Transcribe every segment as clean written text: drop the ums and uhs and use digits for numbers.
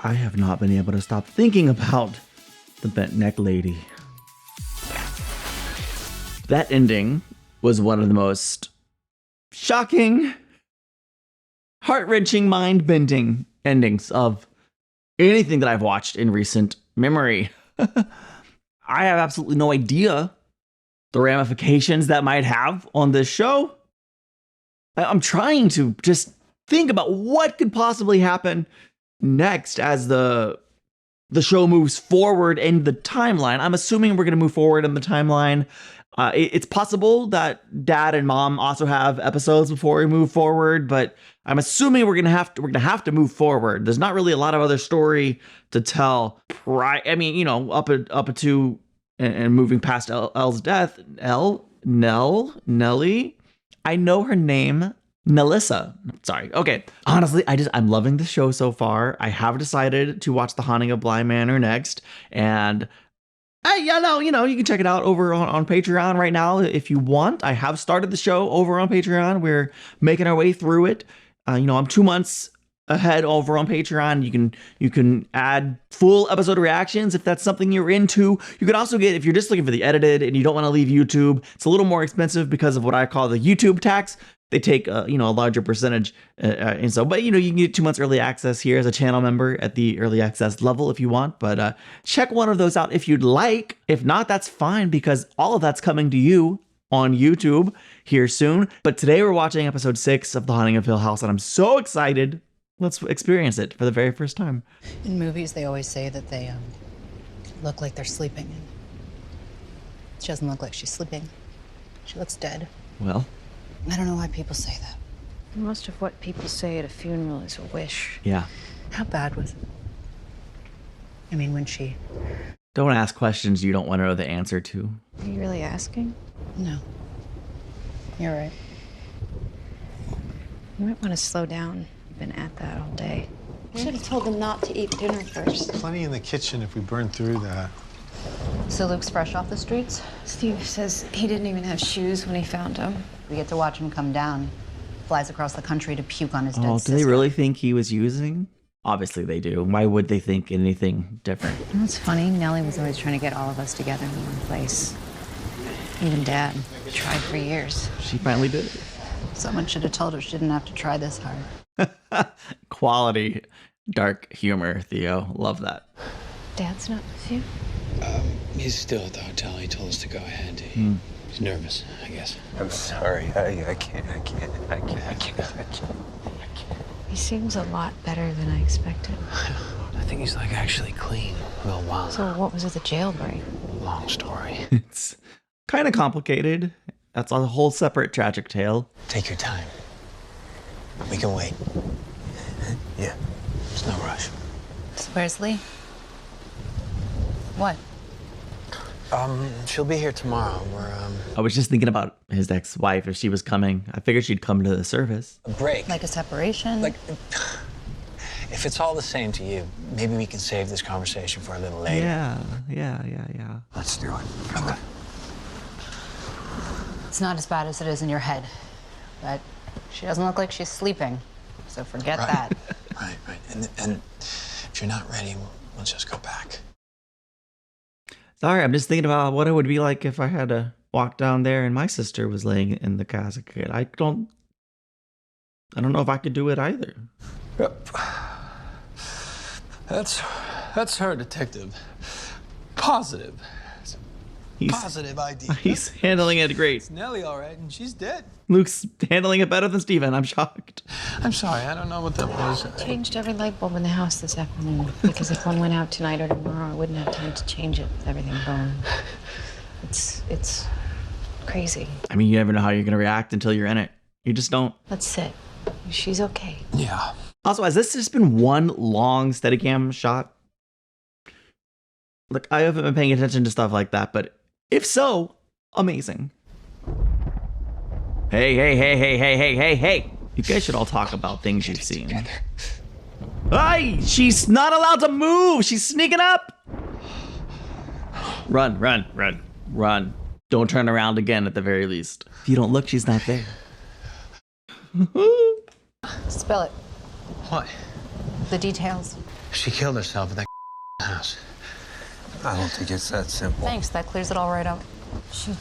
I have not been able to stop thinking about the bent neck lady. That ending was one of the most shocking, heart-wrenching, mind-bending endings of anything that I've watched in recent memory. I have absolutely no idea the ramifications that might have on this show. I'm trying to just think about what could possibly happen next as the show moves forward in the timeline. I'm assuming we're going to move forward in the timeline. It's possible that Dad and Mom also have episodes before we move forward, but I'm assuming we're gonna have to move forward. There's not really a lot of other story to tell. I mean, you know, up to and moving past Elle's death. Nellie. I know her name. Melissa. Sorry. Okay. Honestly, I'm loving the show so far. I have decided to watch The Haunting of Bly Manor next, and you can check it out over on Patreon right now if you want. I have started the show over on Patreon. We're making our way through it. I'm 2 months ahead over on Patreon. You can add full episode reactions if that's something you're into. You can also get, if you're just looking for the edited and you don't want to leave YouTube, it's a little more expensive because of what I call the YouTube tax. They take a larger percentage, and so, but you can get 2 months early access here as a channel member at the early access level if you want. But check one of those out if you'd like. If not, that's fine, because all of that's coming to you on YouTube here soon. But today we're watching episode 6 of The Haunting of Hill House, and I'm so excited. Let's experience it for the very first time. In movies, they always say that they look like they're sleeping. She doesn't look like she's sleeping. She looks dead. Well, I don't know why people say that. Most of what people say at a funeral is a wish. Yeah. How bad was it? I mean, when she... Don't ask questions you don't want to know the answer to. Are you really asking? No. You're right. You might want to slow down. You've been at that all day. I should have told them not to eat dinner first. Plenty in the kitchen if we burn through that. So Luke's fresh off the streets? Steve says he didn't even have shoes when he found them. We get to watch him come down. Flies across the country to puke on his dead Oh, do sister. they really think he was using? Obviously they do. Why would they think anything different? You know, it's funny. Nellie was always trying to get all of us together in one place. Even Dad tried for years. She finally did it. Someone should have told her she didn't have to try this hard. Quality dark humor, Theo. Love that. Dad's not with you? He's still at the hotel. He told us to go ahead. He's nervous, I guess. I'm sorry. I can't. He seems a lot better than I expected. I think he's like actually clean, real wild. So what was with the jailbreak? Long story. It's kind of complicated. That's a whole separate tragic tale. Take your time. We can wait. Yeah. There's no rush. So where's Lee? What? She'll be here tomorrow. I was just thinking about his ex-wife if she was coming. I figured she'd come to the service. A break. Like a separation? Like, if it's all the same to you, maybe we can save this conversation for a little later. Yeah. Let's do it. Okay. It's not as bad as it is in your head. But she doesn't look like she's sleeping. So forget that. Right. And if you're not ready, we'll just go back. Sorry, I'm just thinking about what it would be like if I had to walk down there and my sister was laying in the casket. I don't know if I could do it either. Yep. That's her, Detective. Positive. Positive idea. He's handling it great. It's Nellie, all right, and she's dead. Luke's handling it better than Steven. I'm shocked. I'm sorry, I don't know what that was. Changed every light bulb in the house this afternoon. Because if one went out tonight or tomorrow, I wouldn't have time to change it with everything going. It's crazy. I mean, you never know how you're going to react until you're in it. You just don't. Let's sit. She's okay. Yeah. Also, has this just been one long Steadicam shot? Look, I haven't been paying attention to stuff like that, but if so, amazing. Hey. You guys should all talk about things you've seen. Hey, she's not allowed to move. She's sneaking up. Run. Don't turn around again at the very least. If you don't look, she's not there. Spill it. What? The details. She killed herself at that house. I don't think it's that simple. Thanks, that clears it all right up. She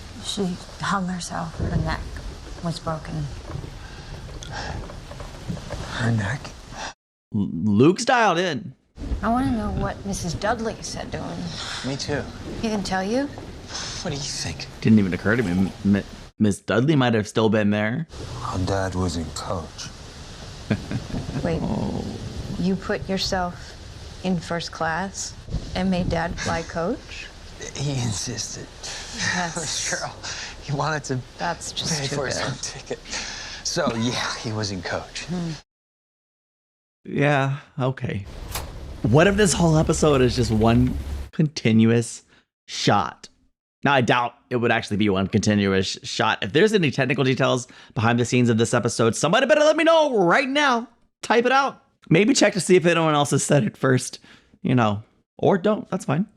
hung herself. Her neck was broken. Her neck? Luke's dialed in. I want to know what Mrs. Dudley said to him. Me too. He didn't tell you? What do you think? Didn't even occur to me. Miss Dudley might have still been there. Our dad wasn't coach. Wait, you put yourself in first class and made Dad fly coach? He insisted. That's- Cheryl, he wanted to That's just pay too for his good. own ticket. So, yeah, he was in coach. Yeah, okay. What if this whole episode is just one continuous shot? Now, I doubt it would actually be one continuous shot. If there's any technical details behind the scenes of this episode, somebody better let me know right now. Type it out. Maybe check to see if anyone else has said it first, you know, or don't. That's fine.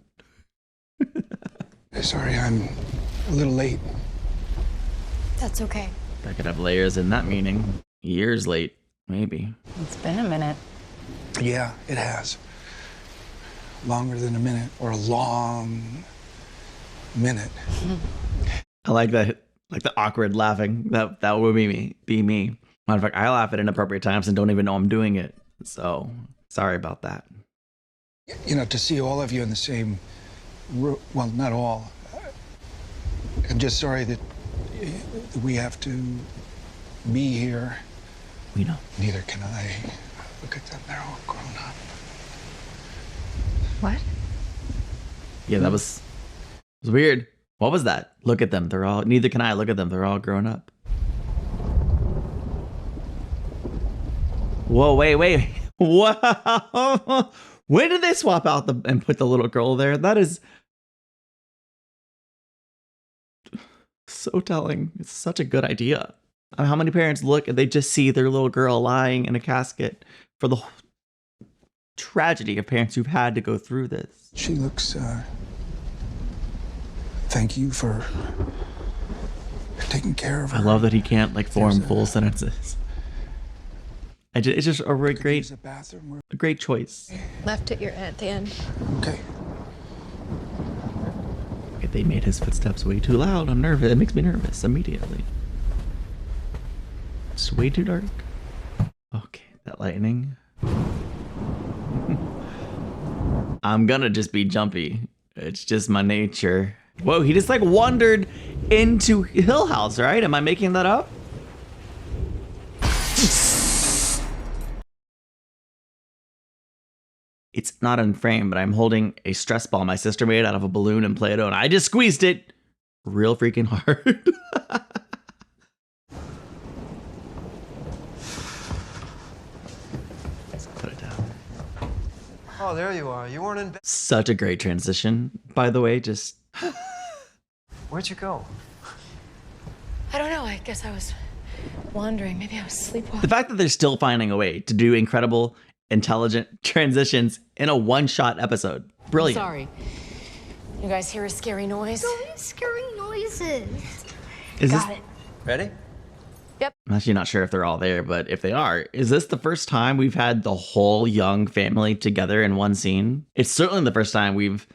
Sorry, I'm a little late. That's okay. That could have layers in that meaning. Years late, maybe. It's been a minute. Yeah, it has. Longer than a minute, or a long minute. I like that, like the awkward laughing. That would be me. Matter of fact, I laugh at inappropriate times and don't even know I'm doing it. So sorry about that. You know, to see all of you in the same room, well, not all. I'm just sorry that we have to be here. We know. Neither can I. Look at them, they're all grown up. What? Yeah, that was weird. What was that? Look at them. They're all. Neither can I. Look at them. They're all grown up. Whoa! Wait! Wow! When did they swap out and put the little girl there? That is so telling. It's such a good idea. How many parents look and they just see their little girl lying in a casket for the tragedy of parents who've had to go through this? She looks, thank you for taking care of her. I love that he can't like form There's a- full sentences. It's just a really great, Use the bathroom. We're- a great choice. Left at the end. Okay. If they made his footsteps way too loud, I'm nervous. It makes me nervous immediately. It's way too dark. Okay, that lightning. I'm gonna just be jumpy. It's just my nature. Whoa, he just like wandered into Hill House, right? Am I making that up? It's not in frame, but I'm holding a stress ball my sister made out of a balloon and Play-Doh, and I just squeezed it real freaking hard. Let's put it down. Oh, there you are. You weren't in bed. Such a great transition, by the way. Just Where'd you go? I don't know. I guess I was wandering. Maybe I was the sleepwalking. fact that they're still finding a way to do incredible, intelligent transitions in a one-shot episode. Brilliant. Sorry. You guys hear a scary noise? Scary noises. Is this? Got it. Ready? I'm actually not sure if they're all there, but if they are, is this the first time we've had the whole young family together in one scene? It's certainly the first time we've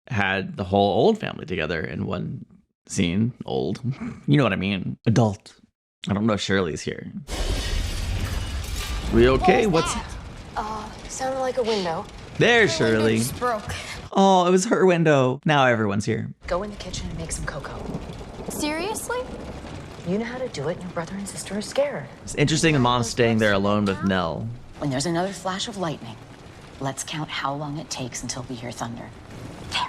had the whole old family together in one scene. Old. You know what I mean. Adult. I don't know if Shirley's here. We okay? What's... Sounded like a window. There's The window Shirley. just broke. Oh, it was her window. Now everyone's here. Go in the kitchen and make some cocoa. Seriously? You know how to do it, and your brother and sister are scared. It's interesting the mom's staying there alone with Nell. When there's another flash of lightning, let's count how long it takes until we hear thunder. There.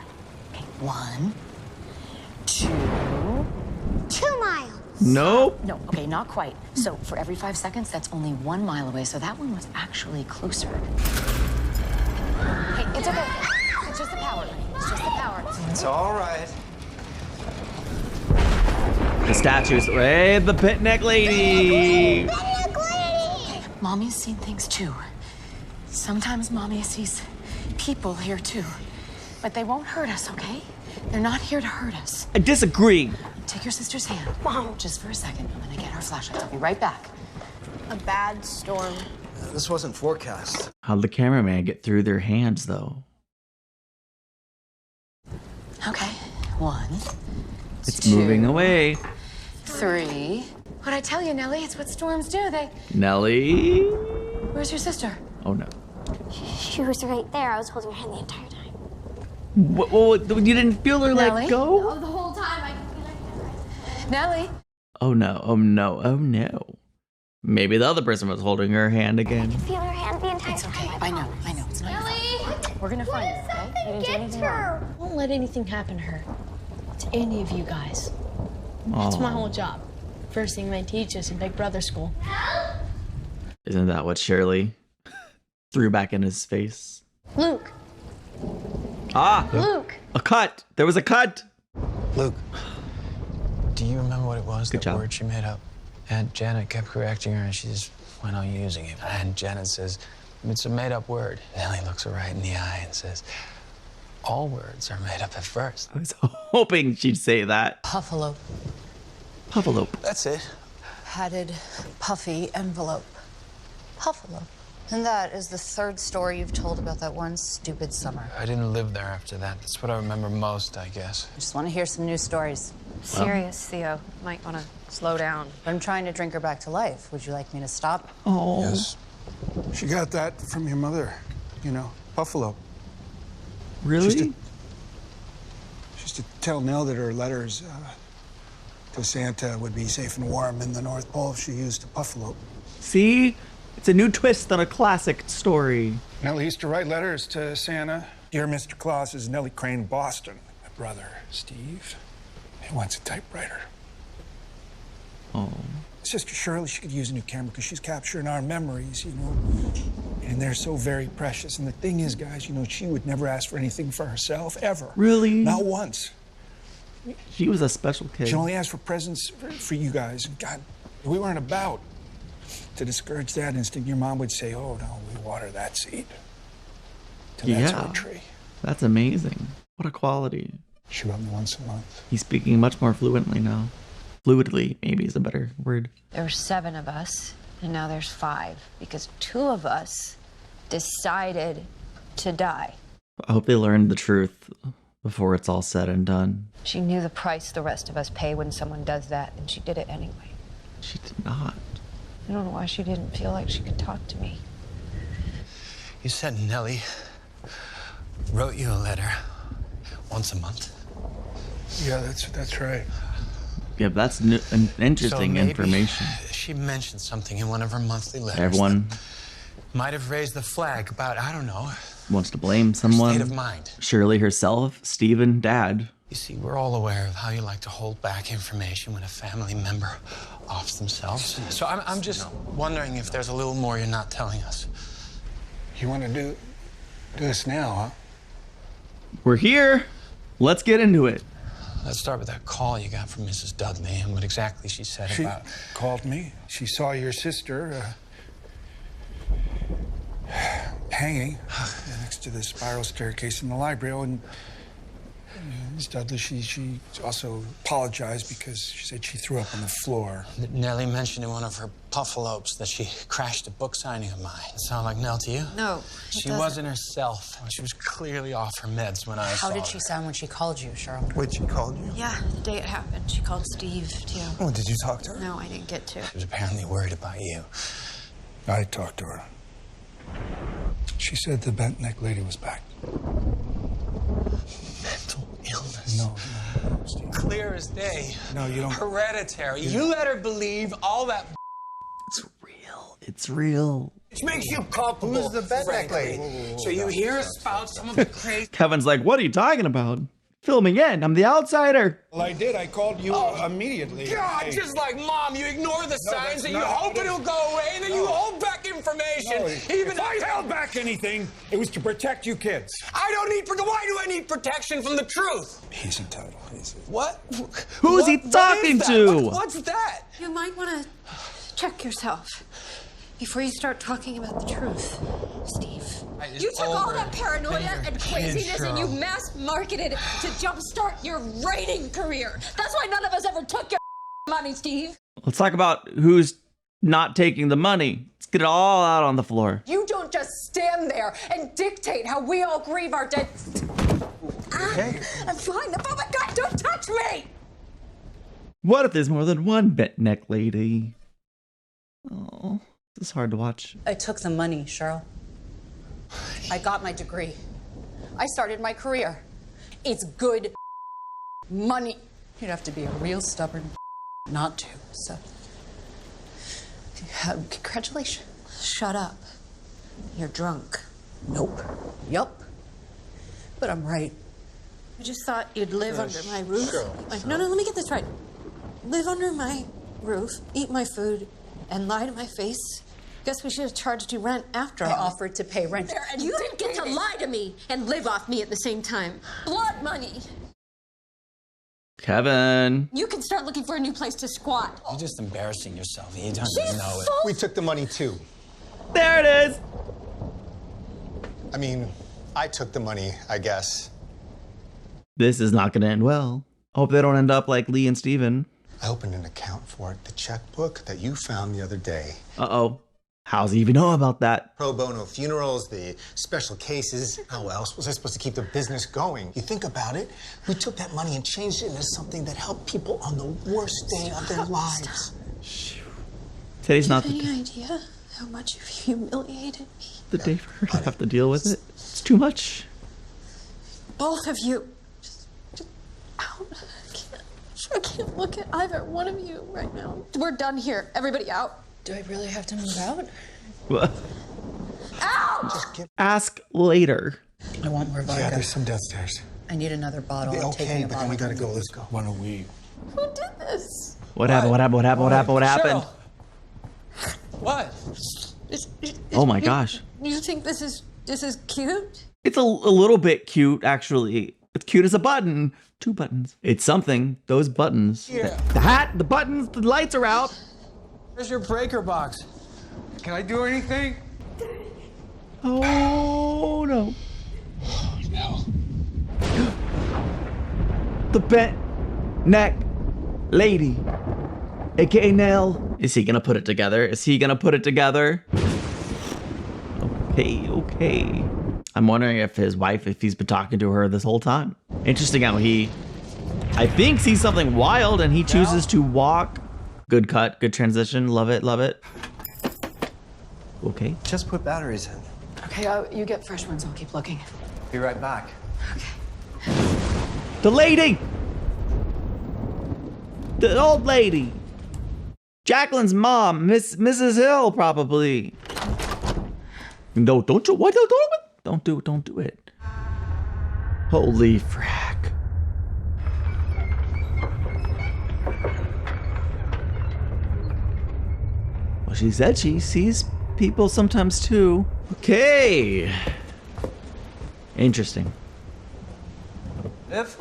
Okay, 1, 2. 2 miles. Nope. No, okay, not quite. So for every 5 seconds, that's only 1 mile away. So that one was actually closer. Hey, it's okay. It's just the power. It's just the power. It's all right. The statues. Hey, the picnic lady. Okay, Mommy's seen things too. Sometimes Mommy sees people here too. But they won't hurt us, okay? They're not here to hurt us. I disagree. Take your sister's hand. Mom. Just for a second. I'm gonna get her flashlight. I'll be right back. A bad storm This wasn't forecast. How'd the cameraman get through their hands, though? Okay. 1. It's moving away. 3. What'd I tell you, Nellie? It's what storms do. Nellie? Where's your sister? Oh, no. She was right there. I was holding her hand the entire time. What, you didn't feel her Nellie? let go? Oh, the whole time I could feel like Nellie? Oh, no. Oh, no. Oh, no. Maybe the other person was holding her hand again. feel her hand the entire It's okay. time. I know. It's not your fault. Ellie! We're gonna find her, okay? You didn't do anything wrong. Won't let anything happen to her. To any of you guys. That's my whole job. First thing they teach us in Big Brother school. Isn't that what Shirley threw back in his face? Luke. Ah! Luke. A cut! There was a cut! Luke, do you remember what it was, Good that job. word she made up? And Janet kept correcting her, and she just went on using it. And Janet says, it's a made-up word. Nellie looks her right in the eye and says, all words are made up at first. I was hoping she'd say that. Puffalo. Puffalope. That's it. Padded, puffy envelope. Puffalo. And that is the third story you've told about that one stupid summer. I didn't live there after that. That's what I remember most, I guess. I just want to hear some new stories. Serious, Theo. Might want to slow down. I'm trying to drink her back to life. Would you like me to stop? Oh. Yes. She got that from your mother, you know, Buffalo. Really? Just to tell Nell that her letters to Santa would be safe and warm in the North Pole if she used a buffalo. See? It's a new twist on a classic story. Nellie used to write letters to Santa. Dear Mr. Claus, is Nellie Crane, Boston. My brother, Steve, he wants a typewriter. Oh. Sister Shirley, she could use a new camera because she's capturing our memories, you know. And they're so very precious. And the thing is, guys, you know, she would never ask for anything for herself, ever. Really? Not once. She was a special kid. She only asked for presents for you guys. And God, we weren't about to discourage that instinct. Your mom would say, oh, no, we water that seed. Till that's our tree. That's amazing. What a quality. She wrote me once a month. He's speaking much more fluently now. Fluidly, maybe is a better word. There were 7 of us, and now there's 5, because 2 of us decided to die. I hope they learned the truth before it's all said and done. She knew the price the rest of us pay when someone does that, and she did it anyway. She did not. I don't know why she didn't feel like she could talk to me. You said Nellie wrote you a letter once a month? Yeah, that's right. Yeah, that's interesting maybe information. She mentioned something in one of her monthly letters. Everyone might have raised the flag about, I don't know, wants to blame someone. state of mind. Shirley herself, Stephen, Dad. You see, we're all aware of how you like to hold back information when a family member offs themselves. So I'm just wondering if there's a little more you're not telling us. You want to do this now, huh? We're here. Let's get into it. Let's start with that call you got from Mrs. Dudley and what exactly she said She about... called me. She saw your sister hanging next to the spiral staircase in the library. And Miss Dudley, she also apologized because she said she threw up on the floor. Nellie mentioned in one of her puffalopes that she crashed a book signing of mine. Sound like Nell to you? No, She wasn't herself. She was clearly off her meds when I saw How her. did she sound when she called you, Cheryl? Wait, she called you? Yeah, the day it happened, she called Steve, too. Oh, did you talk to her? No, I didn't get to. She was apparently worried about you. I talked to her. She said the bent neck lady was back. Mental illness. No, Steve. Clear as day. No, you don't. Hereditary. You let her believe all that. It's real. It's real. Which makes you culpable. Who's the bent neck frankly. lady? So you hear us spout some of the crazy. Kevin's like, what are you talking about? Fill me in. I'm the outsider. Well, I did. I called you immediately. God, Hey. just like Mom, you ignore the signs that's and you not- hope it'll go away, and then you No. hold back information. No, Even if I held back anything, it was to protect you kids. I don't need. Why do I need protection from the truth? He's entitled. What? Who's he talking to? What's that? You might want to check yourself before you start talking about the truth, Steve. You took all that paranoia and craziness and you mass marketed it to jumpstart your writing career. That's why none of us ever took your money, Steve. Let's talk about who's not taking the money. It's get it all out on the floor. You don't just stand there and dictate how we all grieve our dead. Okay. I'm fine. Oh my God, don't touch me! What if there's more than one bent neck lady? Oh, this is hard to watch. I took the money, Cheryl. I got my degree. I started my career. It's good money. You'd have to be a real stubborn not to, so. Congratulations. Shut up. You're drunk. Nope. Yup. But I'm right. I just thought you'd live under my roof. No, let me get this right. Live under my roof, eat my food, and lie to my face. Guess we should have charged you rent after all. I offered to pay rent. And you didn't get to lie to me and live off me at the same time. Blood money. Kevin. You can start looking for a new place to squat. You're just embarrassing yourself. You don't even know it. We took the money too. There it is. I mean, I took the money, I guess. This is not going to end well. Hope they don't end up like Lee and Steven. I opened an account for it, the checkbook that you found the other day. Uh-oh. How's he even know about that? Pro bono funerals, the special cases. How else was I supposed to keep the business going? You think about it, we took that money and changed it into something that helped people on the worst day of their lives. Today's not Any idea how much you've humiliated me? the day for her to have to deal with it. It's too much. Both of you. Just out. I can't look at either one of you right now. We're done here. Everybody out. Do I really have to move out? What? Out! Ask later. I want more vodka. Yeah, there's some downstairs. I need another bottle. I'm taking Okay, a but then we bottle. gotta go. Let's go. Why don't we? Who did this? What happened? What happened? What happened? What happened? What happened? What? Oh my gosh. You think this is cute? It's a little bit cute, actually. It's cute as a button. 2 buttons. It's something. Those buttons. Yeah. The hat, the buttons, the lights are out. Where's your breaker box? Can I do anything? Oh no. The bent neck lady, aka Nell. Is he gonna put it together? Is he gonna put it together? Okay. I'm wondering if his wife, if he's been talking to her this whole time. Interesting how I think sees something wild and he chooses to walk. Good cut, good transition. Love it, love it. Okay. Just put batteries in. Okay, you get fresh ones. I'll keep looking. Be right back. The lady! The old lady! Jacqueline's mom, Mrs. Hill, probably. No, don't you, what, don't do it. Holy frack. Well, she said she sees people sometimes too. Okay. Interesting. If?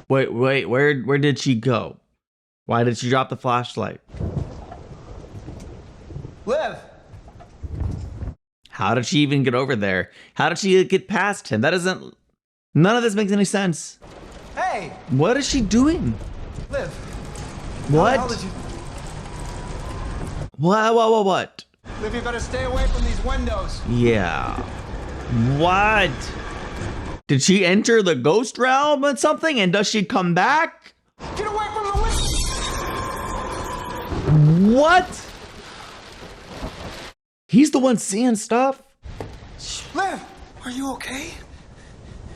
Wait, where did she go? Why did she drop the flashlight? Liv! How did she even get over there? How did she get past him? That doesn't... None of this makes any sense. Hey! What is she doing? Liv! What? How the hell did you... What? Liv, you better stay away from these windows. Yeah. What? Did she enter the ghost realm or something? And does she come back? Get away from the windows! What? He's the one seeing stuff? Liv, are you okay?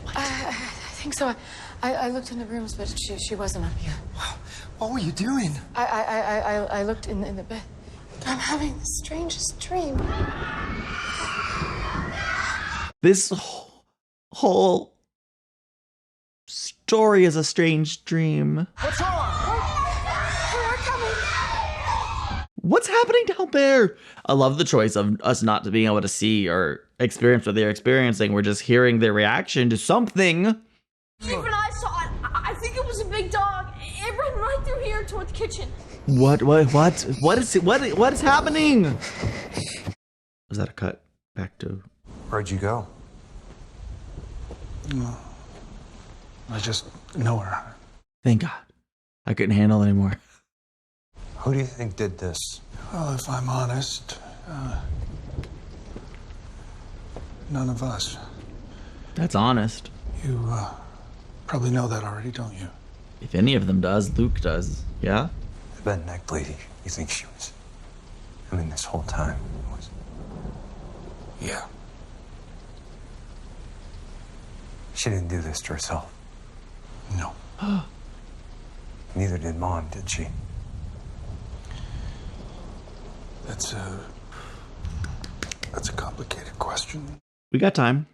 I think so. I looked in the rooms, but she wasn't up here. What were you doing? I looked in the bed. I'm having the strangest dream. This whole story is a strange dream. What's wrong? What's happening down there? I love the choice of us not being able to see or experience what they're experiencing. We're just hearing their reaction to something. Even I saw it. I think it was a big dog. It ran right through here toward the kitchen. What is happening? Was that a cut back to... Where'd you go? I just know her. Thank God. I couldn't handle it anymore. Who do you think did this? Well, if I'm honest, none of us. That's honest. You probably know that already, don't you? If any of them does, Luke does. Yeah? That neck lady, you think she was... I mean, this whole time was... Yeah. She didn't do this to herself. No. Neither did Mom, did she? That's a complicated question. We got time.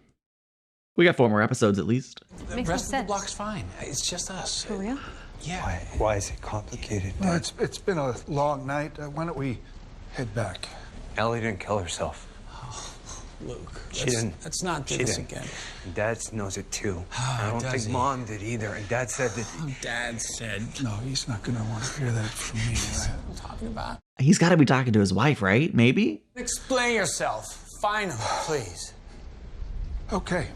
We got 4 more episodes at least. The Makes rest no of the sense. block's fine. It's just us. For real? Yeah. Why is it complicated? Well, it's been a long night. Why don't we head back? Ellie didn't kill herself. Luke, She didn't. Let's not do She this didn't. again. And Dad knows it too. I don't does think he? Mom did either. And Dad said that... Dad said... No, he's not going to want to hear that from me. What are you talking about? He's got to be talking to his wife, right? Maybe? Explain yourself. Finally, please. Okay.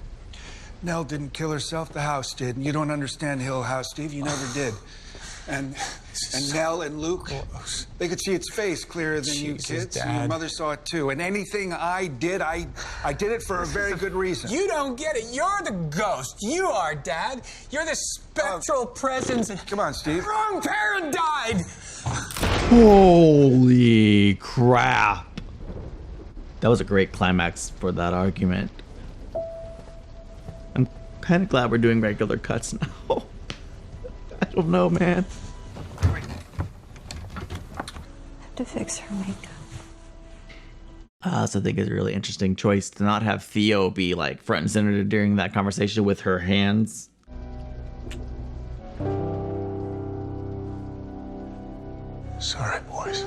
Nell didn't kill herself. The house did. And you don't understand Hill House, Steve. You never did. And Nell and Luke, they could see its face clearer than you Jesus, kids. And Dad. your mother saw it too. And anything I did, I did it for a very good reason. You don't get it. You're the ghost. You are, Dad. You're the spectral presence. Come on, Steve. The wrong parent died. Holy crap. That was a great climax for that argument. I'm kind of glad we're doing regular cuts now. I don't know, man. I have to fix her makeup. I also think it's a really interesting choice to not have Theo be like front and center during that conversation with her hands. Sorry, boys.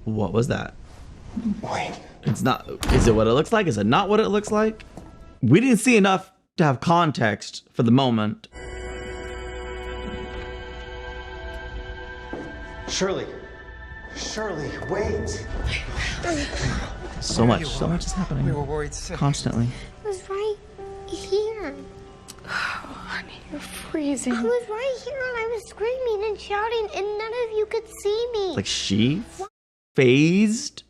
What was that? Wait. It's not. Is it what it looks like? Is it not what it looks like? We didn't see enough to have context for the moment. Shirley, wait. So much is happening. We were worried sick. Constantly. I was right here. Honey, you're freezing. I was right here and I was screaming and shouting and none of you could see me. Like she phased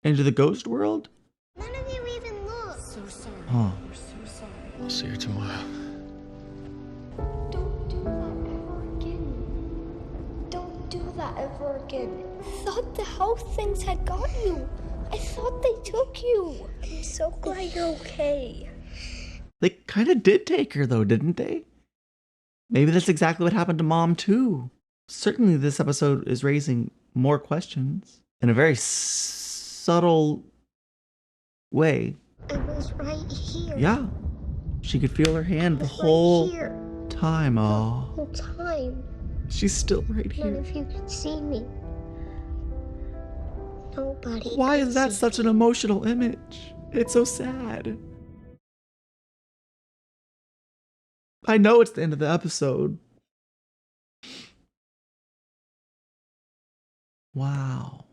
into the ghost world? None of you even looked. So sorry. Oh. We're so sorry. I'll see her tomorrow. Don't do that ever again. Don't do that ever again. I thought the house things had got you. I thought they took you. I'm so glad you're okay. They kind of did take her though, didn't they? Maybe that's exactly what happened to Mom too. Certainly this episode is raising more questions in a very subtle way. I was right here. Yeah. She could feel her hand the I was whole right here. time. The Oh, whole time. she's still right None here. of you could see me. Nobody. Why could is that see such an emotional image? It's so sad. I know it's the end of the episode. Wow.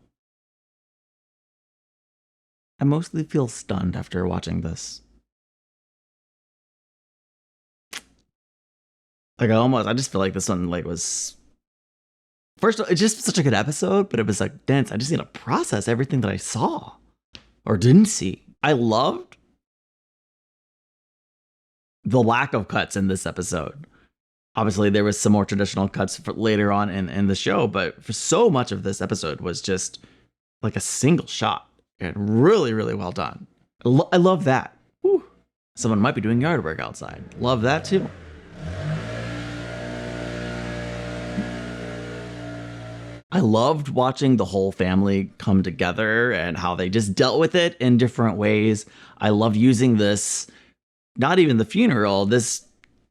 I mostly feel stunned after watching this. Like I just feel like this one was first it's just such a good episode, but it was like dense. I just need to process everything that I saw or didn't see. I loved the lack of cuts in this episode. Obviously, there was some more traditional cuts for later on in the show, but for so much of this episode was just like a single shot and really, really well done. I love that. Whew. Someone might be doing yard work outside. Love that too. I loved watching the whole family come together and how they just dealt with it in different ways. I loved using this, not even the funeral, this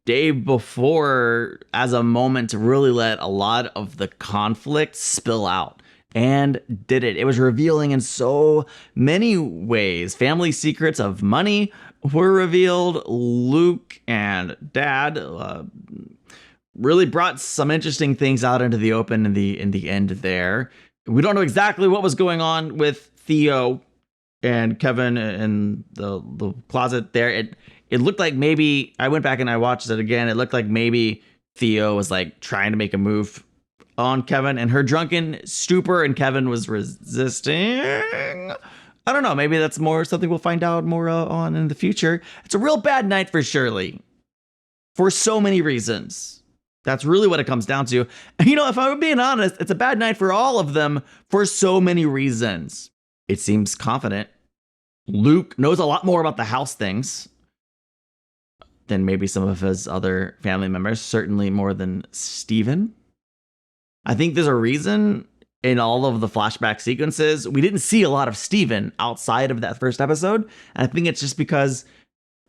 day before as a moment to really let a lot of the conflict spill out. And did it. It was revealing in so many ways. Family secrets of money were revealed. Luke and Dad really brought some interesting things out into the open in the end there. We don't know exactly what was going on with Theo and Kevin in the closet there. it looked like maybe I went back and I watched it again. It looked like maybe Theo was like trying to make a move on Kevin and her drunken stupor, and Kevin was resisting. I don't know. Maybe that's more something we'll find out more on in the future. It's a real bad night for Shirley for so many reasons. That's really what it comes down to. And you know, if I'm being honest, it's a bad night for all of them for so many reasons. It seems confident. Luke knows a lot more about the house things than maybe some of his other family members, certainly more than Steven. I think there's a reason in all of the flashback sequences we didn't see a lot of Steven outside of that first episode. And I think it's just because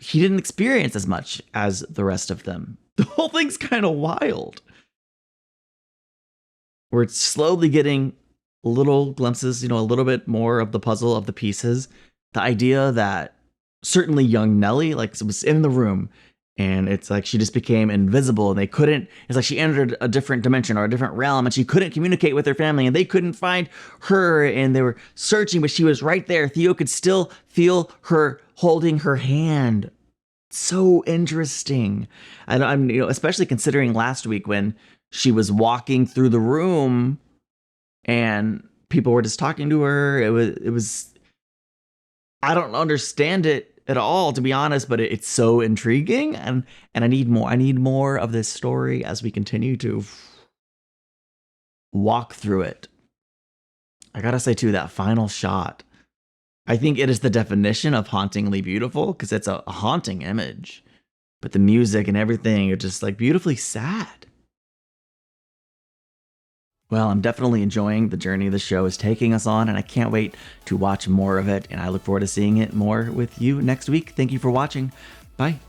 he didn't experience as much as the rest of them. The whole thing's kind of wild. We're slowly getting little glimpses, a little bit more of the puzzle of the pieces. The idea that certainly young Nellie was in the room, and it's like she just became invisible, and it's like she entered a different dimension or a different realm, and she couldn't communicate with her family, and they couldn't find her, and they were searching, but she was right there. Theo could still feel her holding her hand. So interesting. And I'm, especially considering last week when she was walking through the room and people were just talking to her. It was, I don't understand it at all, to be honest, but it's so intriguing, and I need more. I need more of this story as we continue to walk through it. I gotta say too, that final shot, I think it is the definition of hauntingly beautiful, because it's a haunting image, but the music and everything are just like beautifully sad. Well, I'm definitely enjoying the journey the show is taking us on, and I can't wait to watch more of it, and I look forward to seeing it more with you next week. Thank you for watching. Bye.